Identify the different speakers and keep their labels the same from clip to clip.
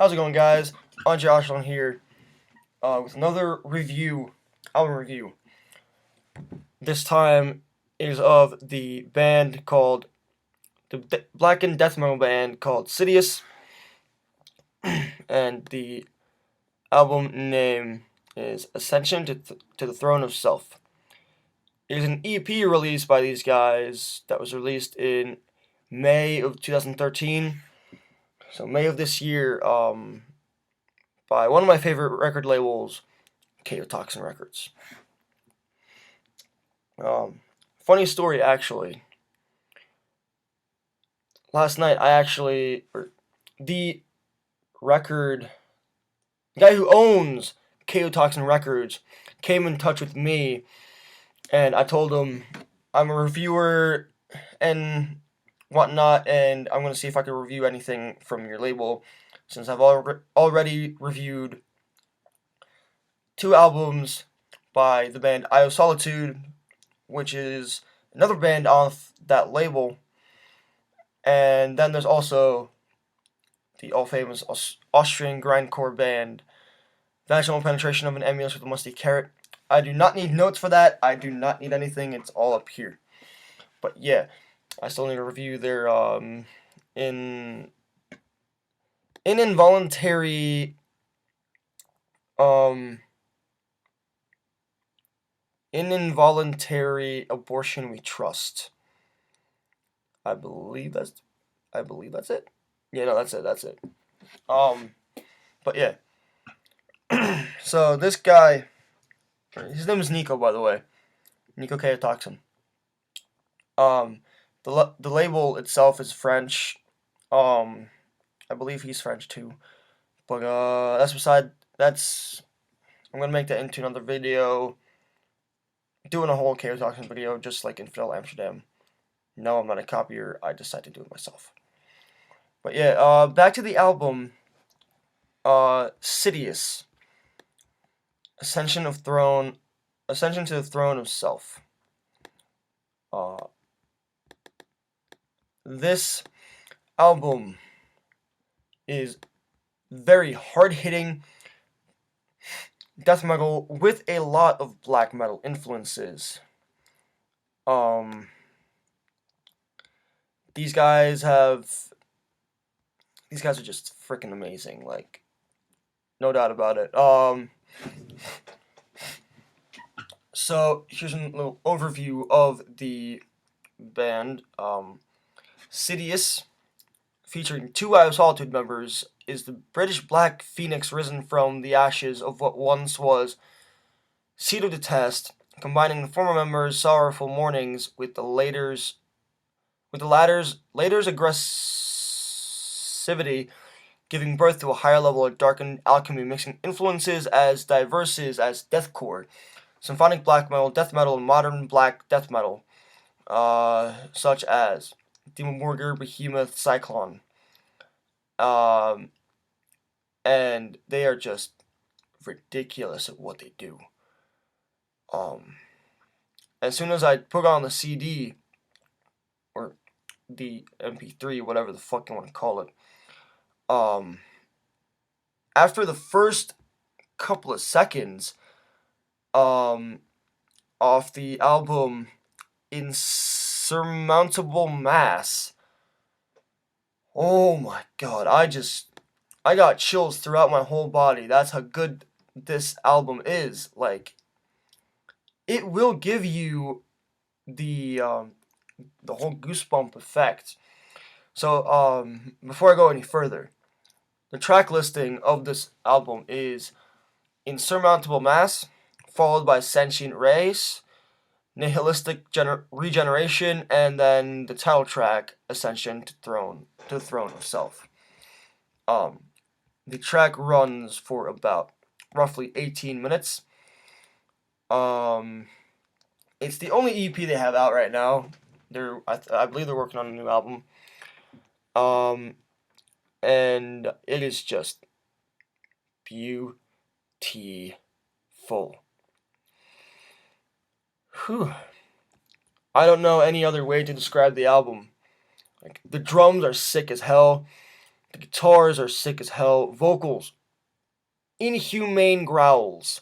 Speaker 1: How's it going, guys? Andre Ashlon here with another album review. This time is of the band called the Black and Death Metal band called Sidious, and the album name is Ascension to the Throne of Self. It is an EP released by these guys that was released in May of 2013. So May of this year, by one of my favorite record labels, Toxin Records. Funny story, actually. Last night, the record guy who owns Toxin Records came in touch with me, and I told him I'm a reviewer and whatnot, and I'm gonna see if I can review anything from your label, since I've already reviewed 2 albums by the band Eye of Solitude, which is another band off that label. And then there's also the all-famous Austrian grindcore band, Vaginal Penetration of an Emulous with a Musty Carrot. I do not need notes for that. I do not need anything. It's all up here. But yeah, I still need to review their involuntary In Involuntary Abortion We Trust. I believe that's it. Yeah, no, that's it. But yeah. So this guy, his name is Nico, by the way. Nico Toxin. The label itself is French. I believe he's French too. But I'm gonna make that into another video. Doing a whole Toxin video, just like Infidel Amsterdam. No, I'm not a copier. I decided to do it myself. But yeah, back to the album. Sidious. Ascension to the Throne of Self. This album is very hard-hitting death metal with a lot of black metal influences. These guys are just freaking amazing, like, no doubt about it. So here's a little overview of the band. Sidious, featuring 2 Eye of Solitude members, is the British Black Phoenix risen from the ashes of what once was Sidious, combining the former members' sorrowful mournings with the latter's aggressivity, giving birth to a higher level of darkened alchemy, mixing influences as diverse as deathcore, symphonic black metal, death metal, and modern black death metal, such as Demon Burger, Behemoth, Cyclone. And they are just ridiculous at what they do. As soon as I put on the CD, or the MP3, whatever the fuck you want to call it, after the first couple of seconds, off the album Insurmountable Mass, oh my god, I got chills throughout my whole body. That's how good this album is. Like, it will give you the whole goosebump effect. So, before I go any further, the track listing of this album is Insurmountable Mass, followed by Sentient Race, Nihilistic Regeneration, and then the title track, Ascension to the Throne of Self. The track runs for about roughly 18 minutes. It's the only EP they have out right now. I believe they're working on a new album. And it is just beautiful. Whew. I don't know any other way to describe the album. Like, the drums are sick as hell. The guitars are sick as hell. Vocals, inhumane growls.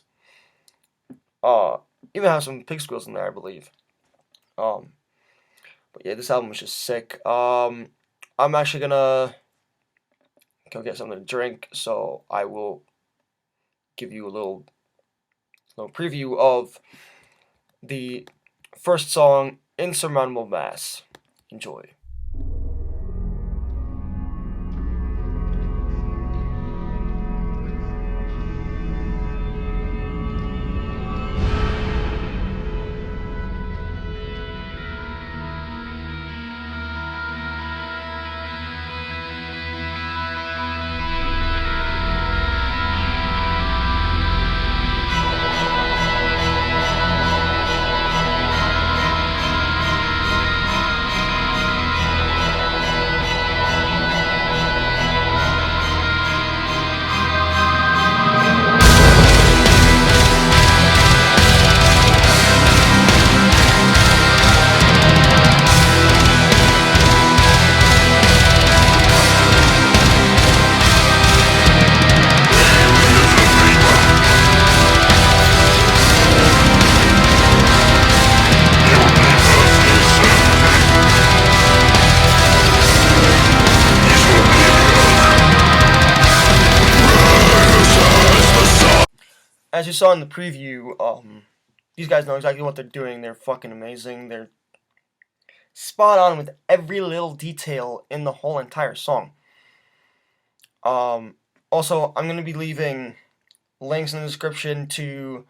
Speaker 1: Even have some pig squeals in there, I believe. But yeah, this album was just sick. I'm actually gonna go get something to drink, so I will give you a little preview of the first song, Insurmountable Mass. Enjoy. As you saw in the preview, these guys know exactly what they're doing. They're fucking amazing. They're spot on with every little detail in the whole entire song. Also, I'm going to be leaving links in the description to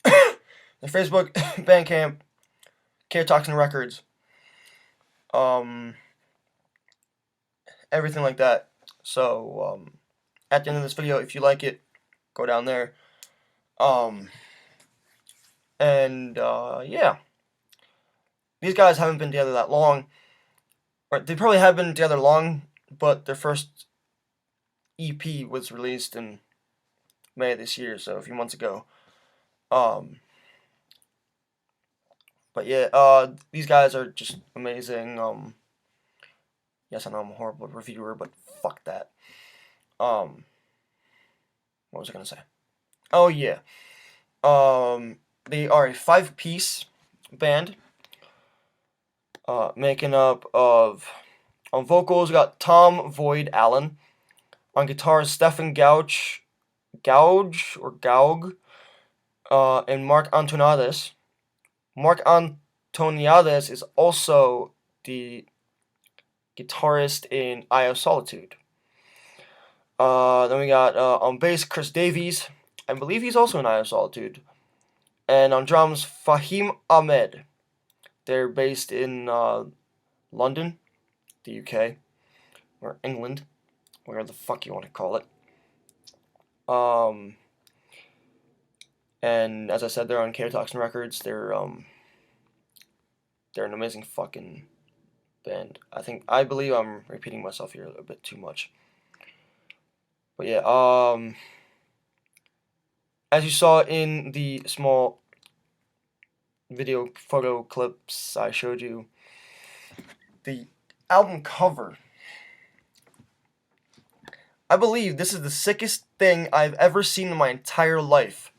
Speaker 1: the Facebook, Bandcamp, Chaotoxin Records, everything like that. So, at the end of this video, if you like it, go down there. Yeah. These guys haven't been together that long. Or they probably have been together long, but their first EP was released in May of this year, so a few months ago. But yeah, these guys are just amazing. Yes, I know I'm a horrible reviewer, but fuck that. What was I gonna say? Oh yeah. They are a 5-piece band. Making up of, on vocals, we got Tom Void Allen. On guitars, Stefan Gauge, and Mark Antoniades. Mark Antoniades is also the guitarist in Eye of Solitude. Then we got on bass, Chris Davies. I believe he's also in Eye of Solitude. And on drums, Fahim Ahmed. They're based in London, the UK, or England, whatever the fuck you want to call it. And as I said, they're on Chaotoxin Records. They're an amazing fucking band. I believe I'm repeating myself here a bit too much. But yeah, as you saw in the small video photo clips I showed you, the album cover, I believe this is the sickest thing I've ever seen in my entire life.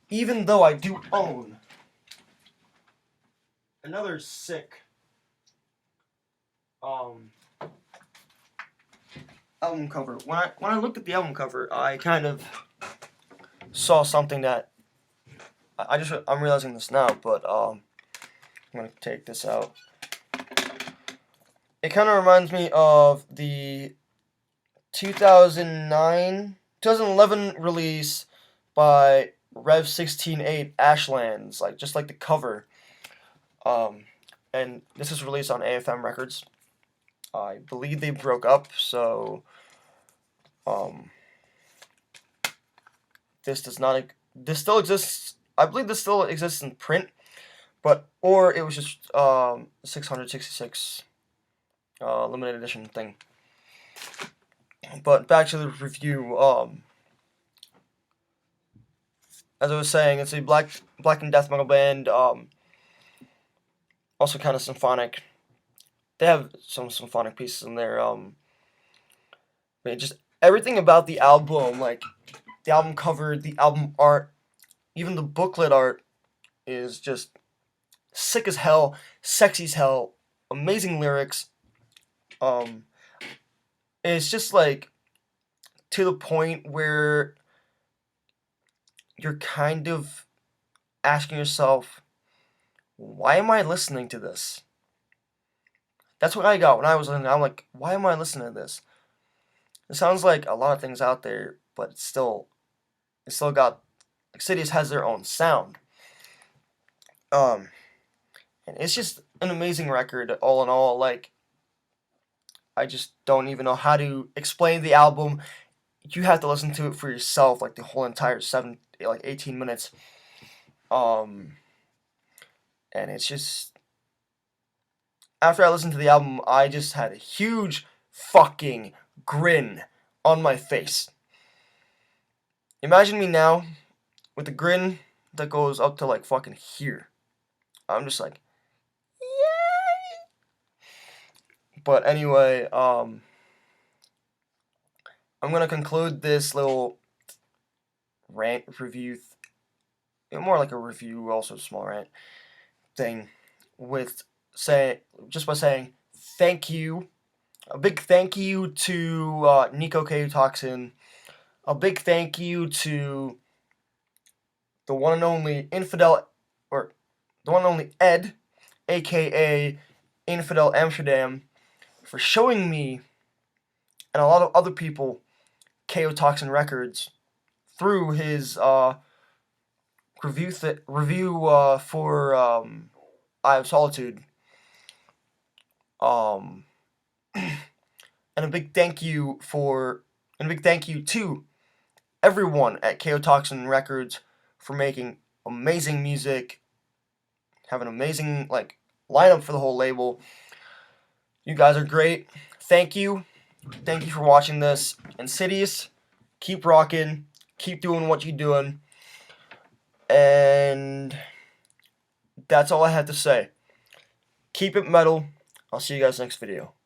Speaker 1: Even though I do own another sick album cover. When I looked at the album cover, I kind of saw something that I'm realizing this now, but I'm gonna take this out. It kind of reminds me of the 2011 release by Rev 16.8 Ashlands, just like the cover. And this is released on AFM Records. I believe they broke up, so this still exists. I believe this still exists in print, or it was just 666 limited edition thing. But back to the review. As I was saying, it's a black and death metal band. Also kind of symphonic. They have some symphonic pieces in there. just everything about the album, like the album cover, the album art, even the booklet art is just sick as hell, sexy as hell, amazing lyrics. Um, it's just like to the point where you're kind of asking yourself, why am I listening to this? That's what I got when I was listening. I'm like, why am I listening to this? It sounds like a lot of things out there, but it's still got, like, Sidious has their own sound. Um, and it's just an amazing record, all in all. Like, I just don't even know how to explain the album. You have to listen to it for yourself, like the whole entire 18 minutes. Um, and it's just, after I listened to the album, I just had a huge fucking grin on my face. Imagine me now with a grin that goes up to like fucking here. I'm just like, yay! But anyway, I'm gonna conclude this little rant review, more like a review, also a small rant thing, with by saying thank you, a big thank you to Nico Toxin, a big thank you to the one and only Infidel, or the one and only Ed, aka Infidel Amsterdam, for showing me and a lot of other people Toxin Records through his review for Eye of Solitude. Um, and a big thank you to everyone at Toxin Records for making amazing music, have an amazing like lineup for the whole label. You guys are great. Thank you. Thank you for watching this. And Sidious, keep rocking, keep doing what you're doing. And that's all I have to say. Keep it metal. I'll see you guys next video.